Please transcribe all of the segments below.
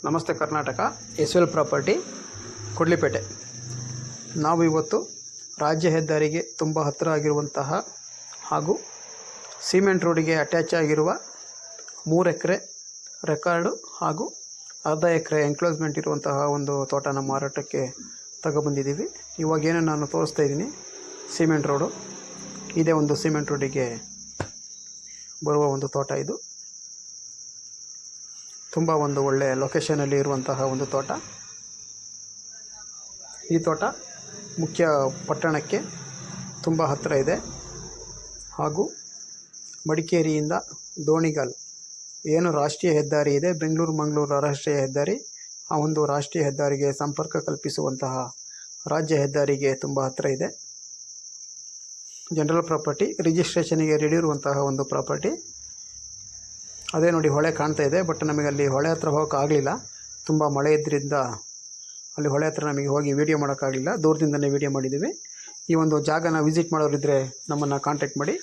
ನಮಸ್ತೆ ಕರ್ನಾಟಕ. ಎಸ್ವೆಲ್ ಪ್ರಾಪರ್ಟಿ ಕೊಡ್ಲಿಪೇಟೆ. ನಾವು ಇವತ್ತು ರಾಜ್ಯ ಹೆದ್ದಾರಿಗೆ ತುಂಬ ಹತ್ತಿರ ಆಗಿರುವಂತಹ ಹಾಗೂ ಸಿಮೆಂಟ್ ರೋಡಿಗೆ ಅಟ್ಯಾಚ್ ಆಗಿರುವ 3 ಎಕರೆ ರೆಕಾರ್ಡು ಹಾಗೂ ಅರ್ಧ ಎಕರೆ ಎಂಕ್ಲೋಸ್ಮೆಂಟ್ ಇರುವಂತಹ ಒಂದು ತೋಟನ ಮಾರಾಟಕ್ಕೆ ತಗೊಬಂದಿದ್ದೀವಿ. ಇವಾಗೇನು ನಾನು ತೋರಿಸ್ತಾ ಇದ್ದೀನಿ ಸಿಮೆಂಟ್ ರೋಡು. ಇದೇ ಒಂದು ಸಿಮೆಂಟ್ ರೋಡಿಗೆ ಬರುವ ಒಂದು ತೋಟ. ಇದು ತುಂಬ ಒಂದು ಒಳ್ಳೆಯ ಲೊಕೇಶನಲ್ಲಿ ಇರುವಂತಹ ಒಂದು ತೋಟ. ಈ ತೋಟ ಮುಖ್ಯ ಪಟ್ಟಣಕ್ಕೆ ತುಂಬ ಹತ್ತಿರ ಇದೆ ಹಾಗೂ ಮಡಿಕೇರಿಯಿಂದ ದೋಣಿಗಲ್ ಏನು ರಾಷ್ಟ್ರೀಯ ಹೆದ್ದಾರಿ ಇದೆ, ಬೆಂಗಳೂರು ಮಂಗಳೂರು ರಾಷ್ಟ್ರೀಯ ಹೆದ್ದಾರಿ, ಆ ಒಂದು ರಾಷ್ಟ್ರೀಯ ಹೆದ್ದಾರಿಗೆ ಸಂಪರ್ಕ ಕಲ್ಪಿಸುವಂತಹ ರಾಜ್ಯ ಹೆದ್ದಾರಿಗೆ ತುಂಬ ಹತ್ತಿರ ಇದೆ. ಜನರಲ್ ಪ್ರಾಪರ್ಟಿ, ರಿಜಿಸ್ಟ್ರೇಷನಿಗೆ ರೆಡಿ ಇರುವಂತಹ ಒಂದು ಪ್ರಾಪರ್ಟಿ. ಅದೇ ನೋಡಿ, ಹೊಳೆ ಕಾಣ್ತಾ ಇದೆ. ಬಟ್ ನಮಗೆ ಅಲ್ಲಿ ಹೊಳೆ ಹತ್ರ ಹೋಗೋಕ್ಕಾಗಲಿಲ್ಲ, ತುಂಬ ಮಳೆ ಇದ್ದರಿಂದ ಅಲ್ಲಿ ಹೊಳೆ ಹತ್ರ ನಮಗೆ ಹೋಗಿ ವೀಡಿಯೋ ಮಾಡೋಕ್ಕಾಗಲಿಲ್ಲ. ದೂರದಿಂದಲೇ ವೀಡಿಯೋ ಮಾಡಿದ್ದೀವಿ. ಈ ಒಂದು ಜಾಗನ ವಿಸಿಟ್ ಮಾಡೋರಿದ್ದರೆ ನಮ್ಮನ್ನು ಕಾಂಟ್ಯಾಕ್ಟ್ ಮಾಡಿ.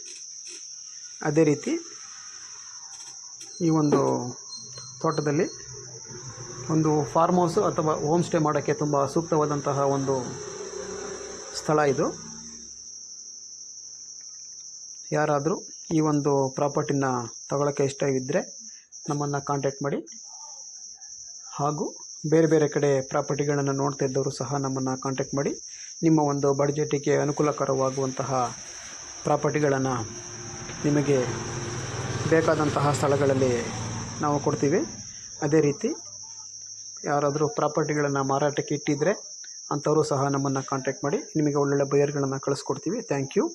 ಅದೇ ರೀತಿ ಈ ಒಂದು ತೋಟದಲ್ಲಿ ಒಂದು ಫಾರ್ಮ್ ಹೌಸು ಅಥವಾ ಹೋಮ್ ಸ್ಟೇ ಮಾಡೋಕ್ಕೆ ತುಂಬ ಸೂಕ್ತವಾದಂತಹ ಒಂದು ಸ್ಥಳ ಇದು. ಯಾರಾದರೂ ಈ ಒಂದು ಪ್ರಾಪರ್ಟಿನ ತಗೊಳ್ಳೋಕ್ಕೆ ಇಷ್ಟವಿದ್ದರೆ ನಮ್ಮನ್ನು ಕಾಂಟ್ಯಾಕ್ಟ್ ಮಾಡಿ. ಹಾಗೂ ಬೇರೆ ಬೇರೆ ಕಡೆ ಪ್ರಾಪರ್ಟಿಗಳನ್ನು ನೋಡ್ತಾ ಇದ್ದವರು ಸಹ ನಮ್ಮನ್ನು ಕಾಂಟ್ಯಾಕ್ಟ್ ಮಾಡಿ. ನಿಮ್ಮ ಒಂದು ಬಡ್ಜೆಟಿಗೆ ಅನುಕೂಲಕರವಾಗುವಂತಹ ಪ್ರಾಪರ್ಟಿಗಳನ್ನು ನಿಮಗೆ ಬೇಕಾದಂತಹ ಸ್ಥಳಗಳಲ್ಲಿ ನಾವು ಕೊಡ್ತೀವಿ. ಅದೇ ರೀತಿ ಯಾರಾದರೂ ಪ್ರಾಪರ್ಟಿಗಳನ್ನು ಮಾರಾಟಕ್ಕೆ ಇಟ್ಟಿದ್ದರೆ ಅಂಥವರು ಸಹ ನಮ್ಮನ್ನು ಕಾಂಟ್ಯಾಕ್ಟ್ ಮಾಡಿ. ನಿಮಗೆ ಒಳ್ಳೊಳ್ಳೆ ಬಯರ್ಗಳನ್ನು ಕಳಿಸ್ಕೊಡ್ತೀವಿ. Thank you.